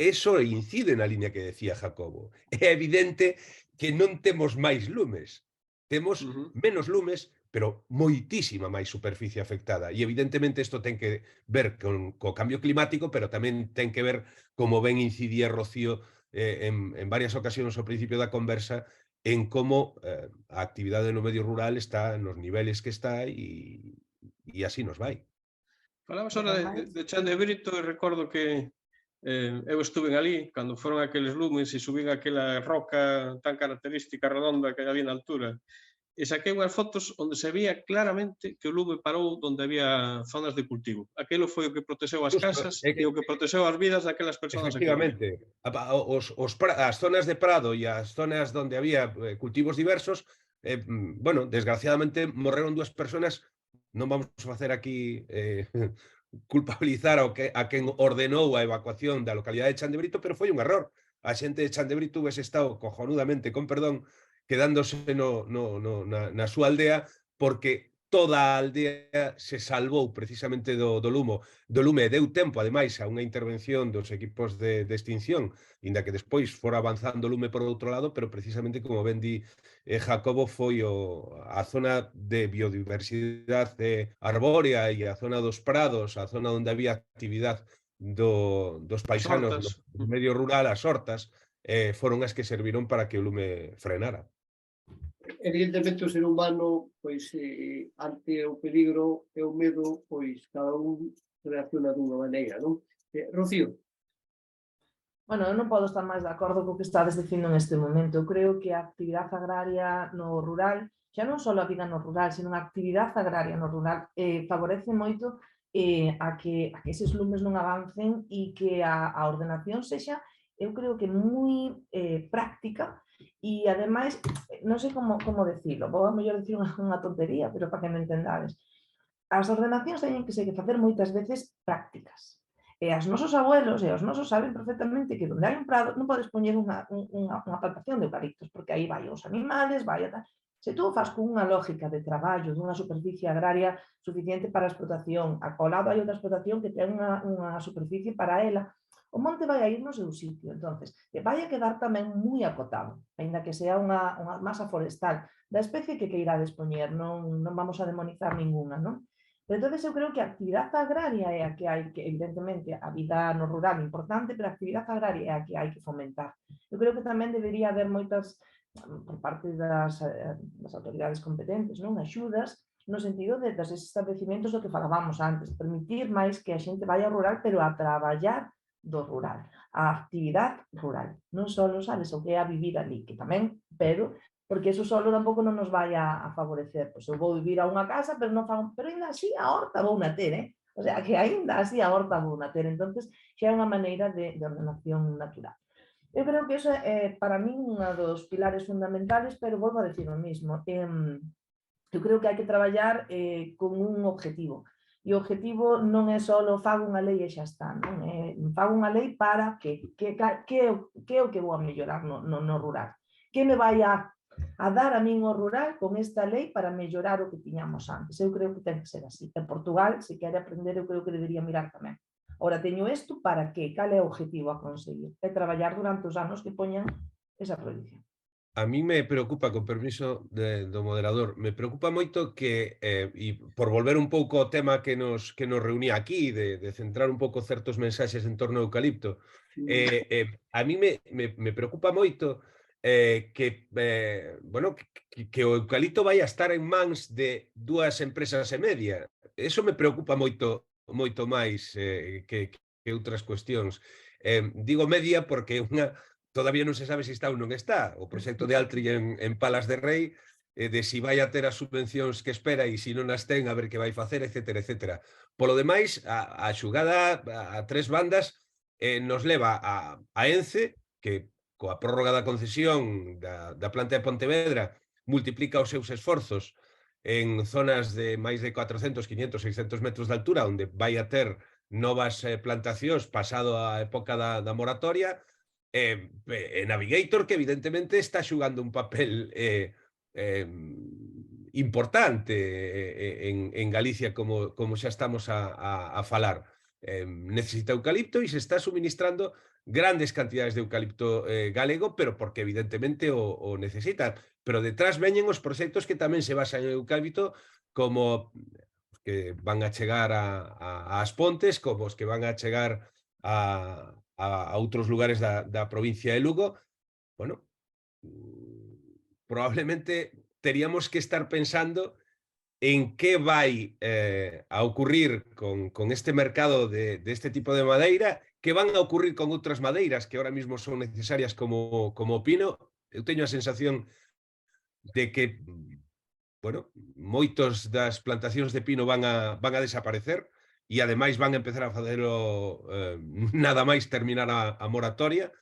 Eso incide na liña que decía Jacobo. É evidente que non temos máis lumes. Temos menos lumes, pero moitísima máis superficie afectada. E evidentemente isto ten que ver co cambio climático, pero tamén ten que ver, como ben incidía Rocío en varias ocasións ao principio da conversa, en como a actividade no medio rural está nos niveles que está e así nos vai. Falabas ahora de Chan de Brito e recordo que eu estuve ali cando foron aqueles lumes e subín aquela roca tan característica redonda que había na altura e saquei unhas fotos onde se veía claramente que o lume parou onde había zonas de cultivo. Aquilo foi o que protexeu as casas e o que protexeu as vidas daquelas persoas. Efectivamente, as zonas de prado e as zonas onde había cultivos diversos, bueno, desgraciadamente morreron 2 personas. Non vamos a facer aquí culpabilizar a quen ordenou a evacuación da localidade de Chan de Brito, pero foi un error. A xente de Chan de Brito hubiese estado cojonudamente, con perdón, quedándose na súa aldea, porque toda a aldea se salvou precisamente do lume. Deu tempo, ademais, a unha intervención dos equipos de extinción, inda que despois fora avanzando o lume por outro lado, pero precisamente, como ben di Jacobo, foi a zona de biodiversidade arbórea e a zona dos prados, a zona onde había actividade dos paisanos do medio rural, as hortas, foron as que serviron para que o lume frenara. Evidentemente o ser humano, pois, ante o peligro e o medo, pois, cada un reacciona dunha maneira, non? Rocío. Bueno, eu non podo estar máis de acordo co que estades dicindo neste momento. Eu creo que a actividade agraria no rural, xa non só a vida no rural, sino a actividade agraria no rural, favorece moito a que eses lumes non avancen e que a ordenación sexa, eu creo que moi práctica e, ademais, non sei como decirlo, vou a mellor dicir unha tontería, pero para que me entendades. As ordenacións teñen que facer moitas veces prácticas. E os nosos abuelos e os nosos saben perfectamente que onde hai un prado non podes poñer unha plantación de eucaliptos, porque aí vai os animales, vai a tal. Se tú faz con unha lógica de traballo dunha superficie agraria suficiente para a explotación, ao lado hai outra explotación que ten unha superficie para ela, o monte vai a ir no seu sitio. Entonces, vai a quedar tamén moi acotado, aínda que sea unha masa forestal da especie que queirades poñer, non vamos a demonizar ninguna, non? Pero entonces eu creo que a actividade agraria é a que hai que, evidentemente, a vida no rural é importante, pero a actividade agraria é a que hai que fomentar. Eu creo que tamén debería haber moitas, por parte das autoridades competentes, non, axudas, no sentido dos establecimentos do que falábamos antes, permitir máis que a xente vai ao rural, pero a traballar do rural, a actividade rural, non só, sabes, o que é a vivir ali, que tamén, pero porque eso solo tampouco non nos vai a favorecer. Pois eu vou vivir a unha casa, pero non fago, pero ainda así a horta vou na ter, O sea, que ainda así a horta vou na ter. Entonces, xa é unha maneira de ordenación natural. Eu creo que eso é, para min, un dos pilares fundamentales, pero volvo a decir o mismo. Eu creo que hai que traballar con un objetivo. E o objetivo non é só fago unha lei e xa está, non? Fago unha lei para que é o que vou a mellorar no rural. Que me vai a a dar a min o rural con esta lei para mellorar o que tiñamos antes. Eu creo que ten que ser así. En Portugal, se quere aprender, eu creo que debería mirar tamén. Ora, teño isto para qué? Cal é o objetivo a conseguir? É traballar durante os anos que poñan esa prohibición. A mí me preocupa, con permiso do moderador, me preocupa moito que, e por volver un pouco ao tema que nos reunía aquí, de centrar un pouco certos mensaxes en torno ao eucalipto, a mí me preocupa moito bueno, que o eucalipto vai a estar en mans de 2 empresas e media. Eso me preocupa moito máis que outras cuestións. Digo media porque unha todavía non se sabe se está ou non está. O proxecto de Altri en Palas de Rei, de si vai a ter as subvencións que espera e se non as ten, a ver que vai facer, etcétera, etcétera. Polo demais, a xugada a 3 bandas nos leva a Ence, que coa prórroga da concesión da planta de Pontevedra multiplica os seus esforzos en zonas de máis de 400, 500, 600 metros de altura, onde vai a ter novas plantacións pasado a época da moratoria, Navigator, que evidentemente está xugando un papel importante en Galicia, como xa estamos a falar. Necesita eucalipto e se está suministrando grandes cantidades de eucalipto galego, pero porque evidentemente o necesita. Pero detrás veñen os proxectos que tamén se basan en eucalipto, como que van a chegar a As Pontes, como os que van a chegar a outros lugares da provincia de Lugo. Bueno, probablemente teríamos que estar pensando en que vai a ocurrir con este mercado de este tipo de madeira, que van a ocurrir con outras madeiras que ahora mismo son necesarias como o pino. Eu teño a sensación de que, bueno, moitos das plantacións de pino van a desaparecer e ademais van a empezar a facelo nada máis terminar a moratoria.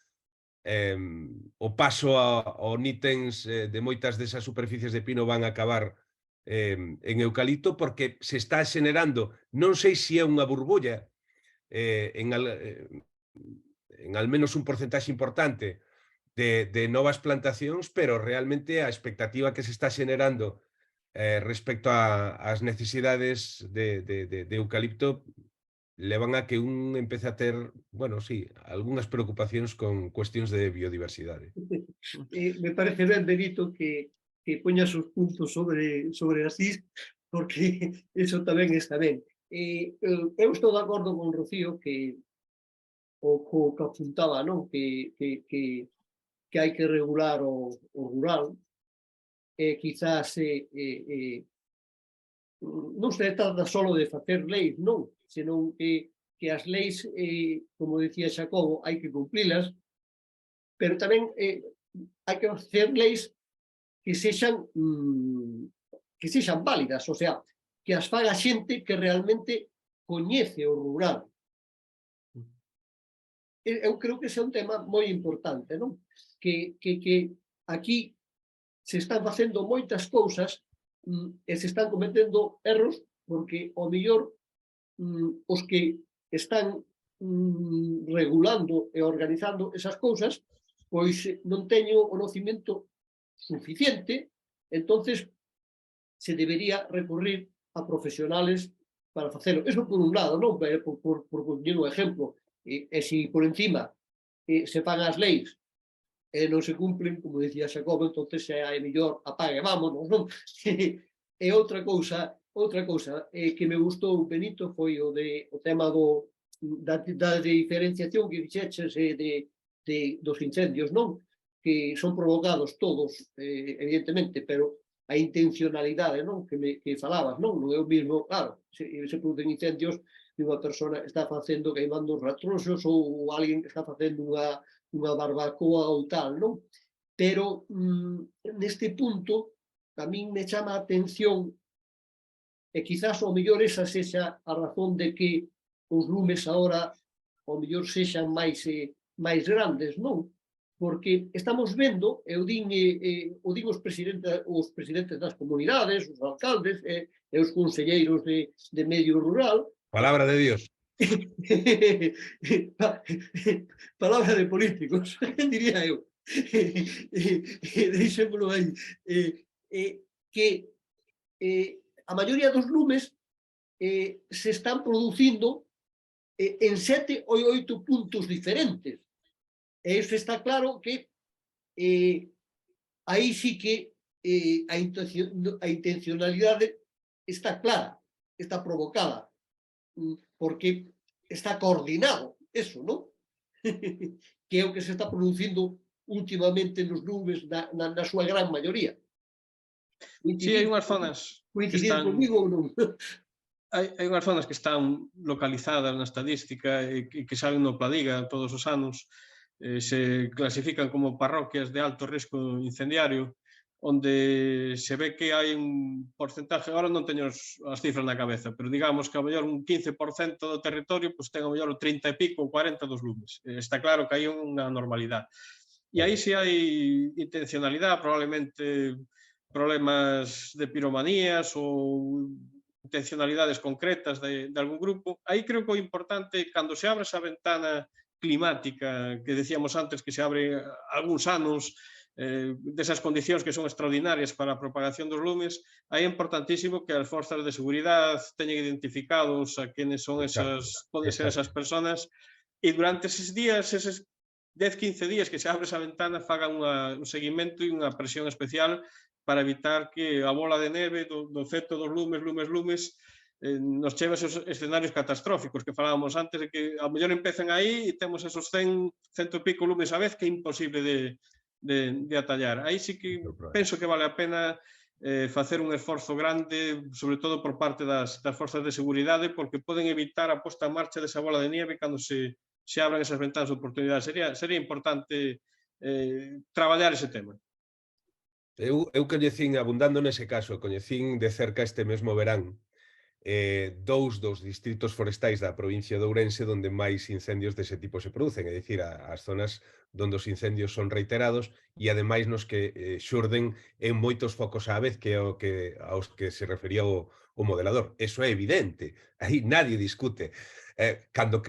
O paso ao nítens de moitas desas superficies de pino van a acabar en eucalipto, porque se está xenerando, non sei se é unha burbulla, en al menos un porcentaxe importante de novas plantacións, pero realmente a expectativa que se está xenerando respecto ás necesidades de eucalipto levan a que un empece a ter, bueno, sí, algunhas preocupacións con cuestións de biodiversidade. Me parece ben, Benito, que poñas os puntos sobre as is, porque eso tamén está ben. Eu estou de acordo con Rocío que o que apuntaba, non? Que hai que regular o rural, quizás non se trata só de facer leis, non, senón que as leis, como decía Xacobo, hai que cumplilas, pero tamén hai que facer leis que sexan válidas, o sea, que as faga xente que realmente coñece o rural. Eu creo que ese é un tema moi importante, non? Que aquí se están facendo moitas cousas e se están cometendo erros porque, ao mellor, os que están regulando e organizando esas cousas, pois non teño o conocimento suficiente, entonces se debería recurrir a profesionales para facelo. Eso por un lado, non? Por poñer un exemplo. E se por encima se fan as leis e non se cumplen, como decía Xacobo, entonces é mellor apague, vámonos, non? E outra cousa que me gustou, Benito, foi o tema da diferenciación que dixeches dos incendios, non? Que son provocados todos, evidentemente, pero a intencionalidade, non? Que falabas, non? Non é o mismo, claro, se producen incendios que unha persona está facendo queimando os ratroxos ou alguén que está facendo unha barbacoa ou tal, non? Pero neste punto a min me chama a atención e quizás ao mellor esa sexa a razón de que os lumes agora ao mellor sexan máis grandes, non? Porque estamos vendo, o din os presidentes das comunidades, os alcaldes e os conselleiros de medio rural. Palabra de Dios. Palabra de políticos, diría eu. deixémolo aí, que a maioría dos lumes se están producindo en 7 ou 8 puntos diferentes. E iso está claro que aí sí que a intencionalidade está clara, está provocada, porque está coordinado eso, non? Que é o que se está producindo últimamente nos lumes na súa gran maioría. Sí, hai unhas zonas que Coincidir están comigo ou non? hai unhas zonas que están localizadas na estadística e que salen no Pladiga todos os anos, se clasifican como parroquias de alto risco incendiario, onde se ve que hai un porcentaje, agora non teño as cifras na cabeza, pero digamos que a mellor un 15% do territorio pues, ten a mellor o 30 e pico ou 40 dos lumes. Está claro que hai unha normalidade. E aí si hai intencionalidade, probablemente problemas de piromanías ou intencionalidades concretas de algún grupo. Aí creo que o importante, cando se abre esa ventana climática que decíamos antes que se abre algúns anos, desas condicións que son extraordinarias para a propagación dos lumes, aí é importantísimo que as forzas de seguridade teñen identificados a quenes son esas, poden ser esas personas, e durante eses días, eses 10-15 días que se abre esa ventana, fagan un seguimento e unha presión especial para evitar que a bola de neve do efecto dos lumes nos cheve esos escenarios catastróficos que falábamos antes, de que a mellor empezan aí e temos esos 100 e pico lumes a vez que é imposible de atallar. Aí sí que penso que vale a pena facer un esforzo grande, sobre todo por parte das forzas de seguridade, porque poden evitar a posta en marcha desa bola de nieve cando se abran esas ventanas de oportunidade. Sería importante traballar ese tema. Eu coñecín, abundando nese caso, coñecín de cerca este mesmo verán dous dos distritos forestais da provincia de Ourense onde máis incendios dese tipo se producen, é dicir, as zonas onde os incendios son reiterados e ademais nos que xurden en moitos focos á vez, que é aos que se refería o modelador. Eso é evidente, aí nadie discute. Cando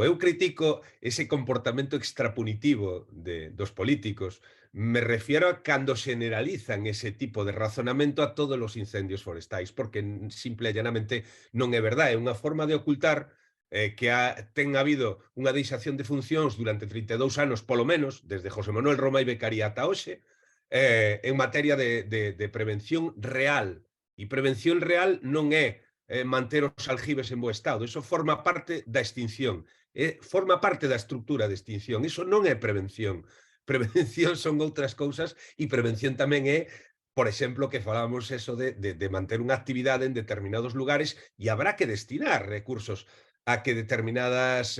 eu critico ese comportamento extrapunitivo dos políticos, me refiero a cando generalizan ese tipo de razonamento a todos os incendios forestais, porque simple e llanamente non é verdade, é unha forma de ocultar que ten habido unha deixación de funcións durante 32 anos, polo menos, desde José Manuel Roma e Becaría ata hoxe, en materia de prevención real. E prevención real non é manter os aljibes en bo estado, eso forma parte da extinción, forma parte da estructura de extinción, iso non é prevención. Prevención son outras cousas e prevención tamén é, por exemplo, que falamos eso de manter unha actividade en determinados lugares e habrá que destinar recursos a que determinadas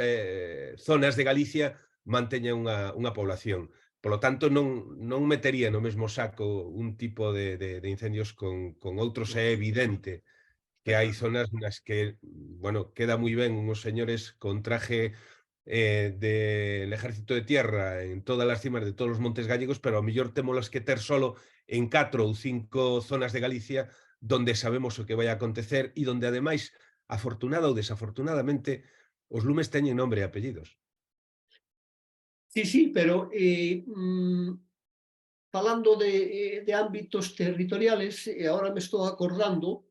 zonas de Galicia manteñan unha población. Por lo tanto, non metería no mesmo saco un tipo de incendios con outros. É evidente que hai zonas nas que, bueno, queda moi ben uns señores con traje del ejército de tierra en todas as cimas de todos os montes gallegos, pero ao mellor témolas que ter solo en 4 ou 5 zonas de Galicia donde sabemos o que vai a acontecer e donde, ademais, afortunada ou desafortunadamente, os lumes teñen nombre e apellidos. Sí, pero falando de ámbitos territoriales, ahora me estou acordando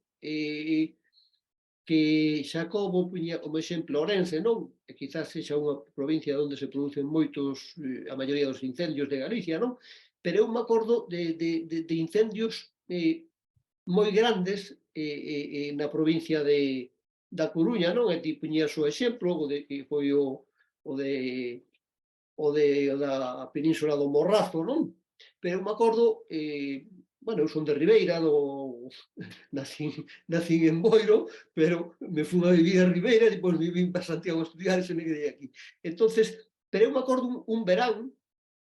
que Xacobo puña como exemplo Ourense, non? E quizás sexa unha provincia onde se producen moitos, a maioría dos incendios de Galicia, non? Pero eu me acordo de incendios moi grandes na provincia da Coruña, non? E ti puñías o exemplo, o de que foi o da península do Morrazo, non? Pero me acordo, bueno, eu son de Ribeira, nací en Boiro, pero me fui a vivir a Ribeira, e depois viví para Santiago a estudiar e se me quedei aquí. Entonces, pero eu me acordo un verán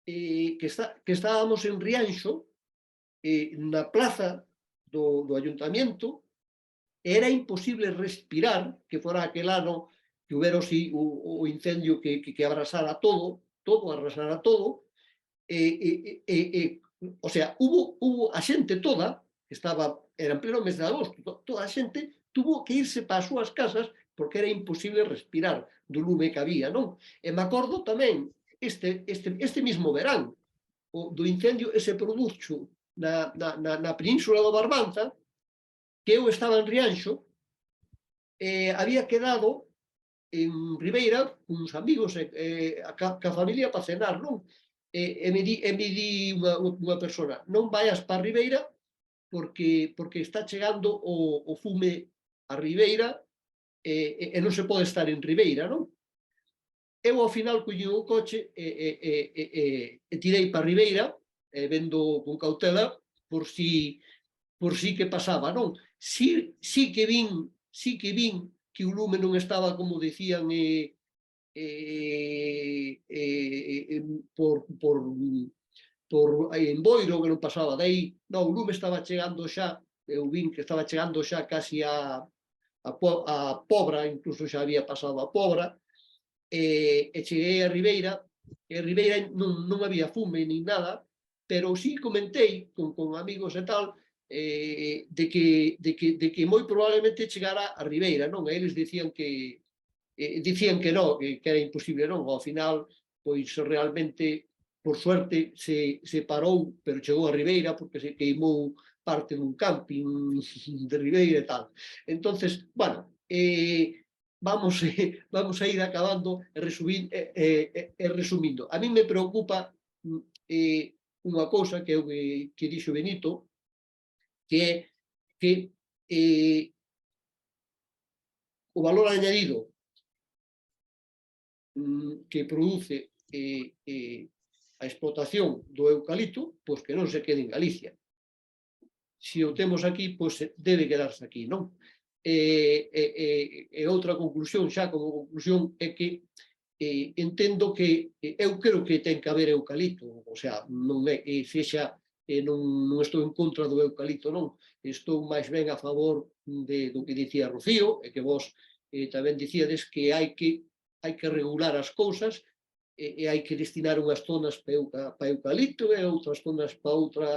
que estábamos en Rianxo, na plaza do ayuntamiento, era imposible respirar, que fora aquel ano que houbera o incendio que abrasara todo, arrasara todo, o sea, hubo a xente toda, que era en pleno mes de agosto, toda a xente tuvo que irse para as súas casas porque era imposible respirar do lume que había, non? E me acordo tamén este mismo verán, do incendio e se produxo na península do Barbanza, que eu estaba en Rianxo, había quedado en Ribeira uns amigos ca familia para cenar, non? E me di unha persona, non vayas para Ribeira porque está chegando o fume a Ribeira e non se pode estar en Ribeira, non? Eu ao final collín o coche e tirei para Ribeira, vendo con cautela por si que pasaba, non? Si que vin que o lume non estaba, como decían, por en Boiro, que non pasaba de aí. Non, o lume estaba chegando xa, eu vin que estaba chegando xa casi a Pobra, incluso xa había pasado a Pobra, e cheguei a Ribeira, e a Ribeira non había fume nin nada, pero sí comentei con amigos e tal, de que moi probablemente chegara a Ribeira, non? E eles dicían que non, que era imposible, non? Ao final, pois realmente, por suerte, se parou, pero chegou a Ribeira porque se queimou parte dun camping de Ribeira e tal. Entonces, bueno, vamos a ir acabando e resumindo. A mí me preocupa unha cousa que dixo Benito, que é que o valor añadido que produce a explotación do eucalipto, pois que non se quede en Galicia. Se o temos aquí, pois debe quedarse aquí, non? E outra conclusión, xa como conclusión, é que entendo que eu creo que ten que haber eucalipto, o sea, non é que sexa, non estou en contra do eucalipto, non, estou máis ben a favor do que dicía Rocío, e que vos tamén dicíades que hai que regular as cousas e hai que destinar unhas zonas para eucalipto e outras zonas para outra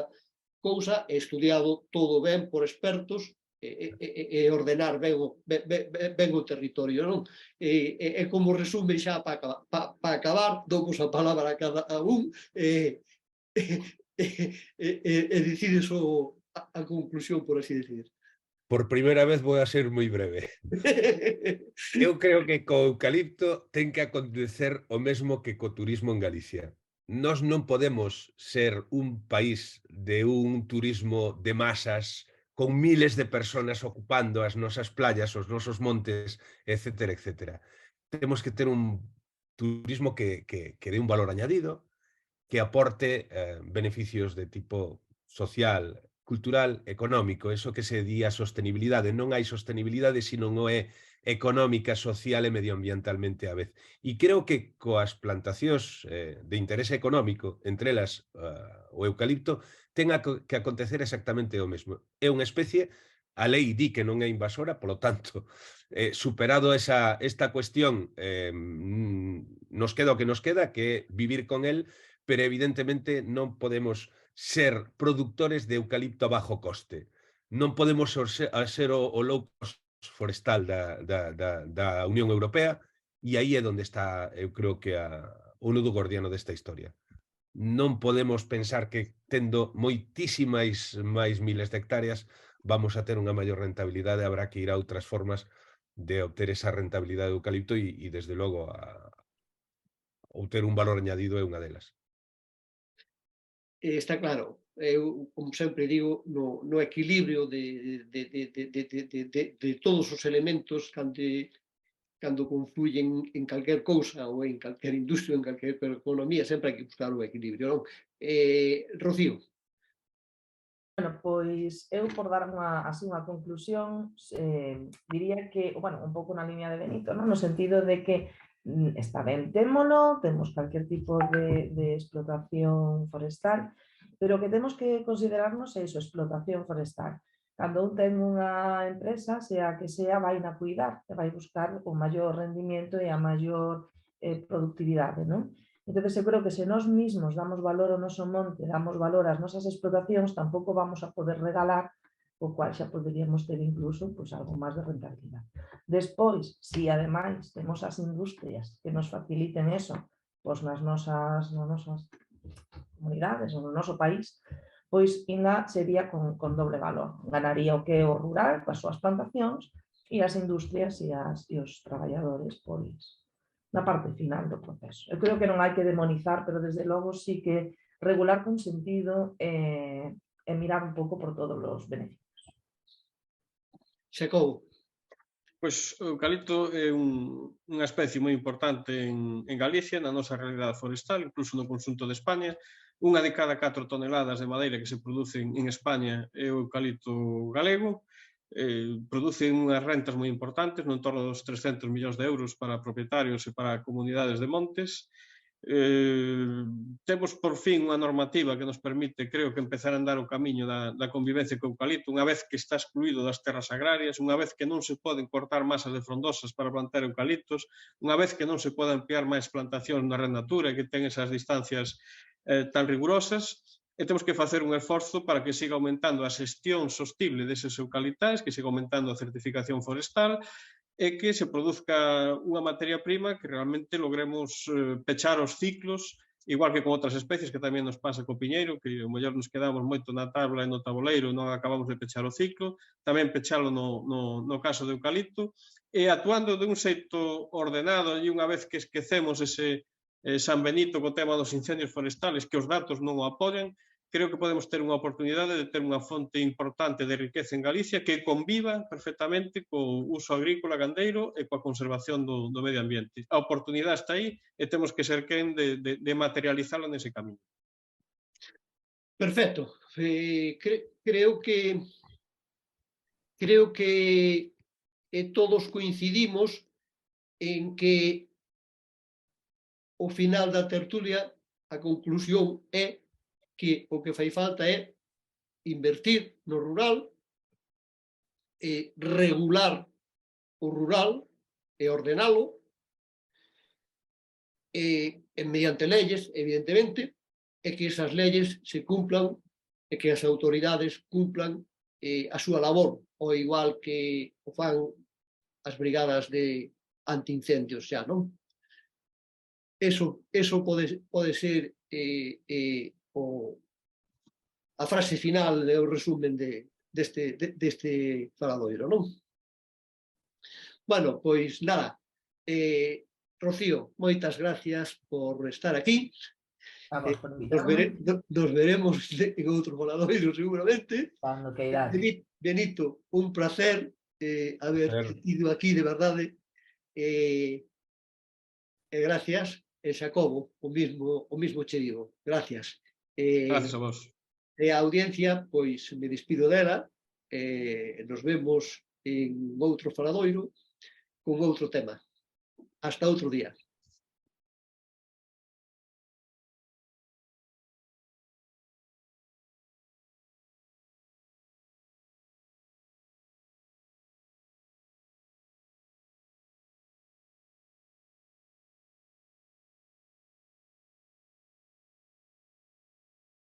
cousa, estudiado todo ben por expertos e ordenar ben o territorio, non? E como resume xa para acabar, douvos a palabra a cada un e decides a conclusión, por así decir. Por primeira vez vou a ser moi breve. Eu creo que co eucalipto ten que acontecer o mesmo que co turismo en Galicia. Nós non podemos ser un país de un turismo de masas con miles de personas ocupando as nosas playas, os nosos montes, etcétera, etcétera. Temos que ter un turismo que dé un valor añadido, que aporte beneficios de tipo social, cultural, económico, eso que se di a sostenibilidade. Non hai sostenibilidade se non é económica, social e medioambientalmente á vez. E creo que coas plantacións de interese económico, entre elas o eucalipto, ten que acontecer exactamente o mesmo. É unha especie, a lei di que non é invasora, polo tanto, superado esta cuestión, nos queda o que nos queda, que é vivir con el, pero evidentemente non podemos ser productores de eucalipto a bajo coste. Non podemos ser o low cost forestal da Unión Europea, e aí é onde está, eu creo que o nudo gordiano desta historia. Non podemos pensar que tendo moitísimas máis miles de hectáreas vamos a ter unha maior rentabilidade, habrá que ir a outras formas de obter esa rentabilidade do eucalipto e desde logo ou ter un valor añadido é unha delas. Está claro, eu, como sempre digo, no equilibrio de todos os elementos cando confluyen en calquer cousa ou en calquer industria, en calquer economía, sempre hai que buscar o equilibrio, non? Rocío. Bueno, pois eu por dar así unha conclusión diría que, bueno, un pouco na liña de Benito, non? No sentido de que está ben, temos calquer tipo de explotación forestal, pero que temos que considerarnos é iso, explotación forestal. Cando un ten unha empresa, sea que sea, vai na cuidar, e vai buscar o maior rendimiento e a maior productividade, non? Entón, eu creo que se nós mesmos damos valor ao noso monte, damos valor ás nosas explotacións, tampouco vamos a poder regalar, o cual xa poderíamos ter incluso algo máis de rentabilidade. Despois, se ademais temos as industrias que nos faciliten eso, nas nosas comunidades, no noso país, pois ainda sería con doble valor. Ganaría o que é o rural, coas súas plantacións, e as industrias e os traballadores, pois, na parte final do proceso. Eu creo que non hai que demonizar, pero desde logo sí que regular con sentido e mirar un pouco por todos os beneficios. Xacobo. Pois o eucalipto é unha especie moi importante en Galicia, na nosa realidade forestal, incluso no conxunto de España. Unha de cada 4 toneladas de madeira que se producen en España é o eucalipto galego. Producen unhas rentas moi importantes, no entorno dos 300 millóns de euros para propietarios e para comunidades de montes. Temos por fin unha normativa que nos permite, creo que, empezar a andar o camiño da convivencia co eucalipto, unha vez que está excluído das terras agrarias, unha vez que non se poden cortar masas de frondosas para plantar eucaliptos, unha vez que non se poden ampliar máis plantacións na Red Natura, que ten esas distancias tan rigurosas, e temos que facer un esforzo para que siga aumentando a xestión sostible deses eucaliptais, que siga aumentando a certificación forestal, e que se produzca unha materia prima que realmente logremos pechar os ciclos, igual que con outras especies que tamén nos pasa co piñeiro, que o mellor nos quedamos moito na tabla e no tabuleiro e non acabamos de pechar o ciclo, tamén pechalo no caso do eucalipto, e actuando de un xeito ordenado, e unha vez que esquecemos ese San Benito co tema dos incendios forestales, que os datos non o apoian, creo que podemos ter unha oportunidade de ter unha fonte importante de riqueza en Galicia que conviva perfectamente co uso agrícola gandeiro e coa conservación do medio ambiente. A oportunidade está aí e temos que ser quen de materializala nese camiño. Perfecto. Creo que todos coincidimos en que ao final da tertulia a conclusión é que o que fai falta é invertir no rural, regular o rural e ordenalo, mediante leyes, evidentemente, e que esas leyes se cumplan e que as autoridades cumplan a súa labor, ao igual que o fan as brigadas de antiincendios xa, non? Eso pode ser a frase final e o resumen deste faladoiro, non? Bueno, pois nada, Rocío, moitas gracias por estar aquí. Nos veremos en outro faladoiro seguramente. Cando queiras. Benito, un placer haber ido aquí de verdade. Gracias. Xacobo, o mismo che digo. Gracias. Gracias a vos. E a audiencia, pois me despido dela, nos vemos en outro faladoiro con outro tema. Hasta outro día.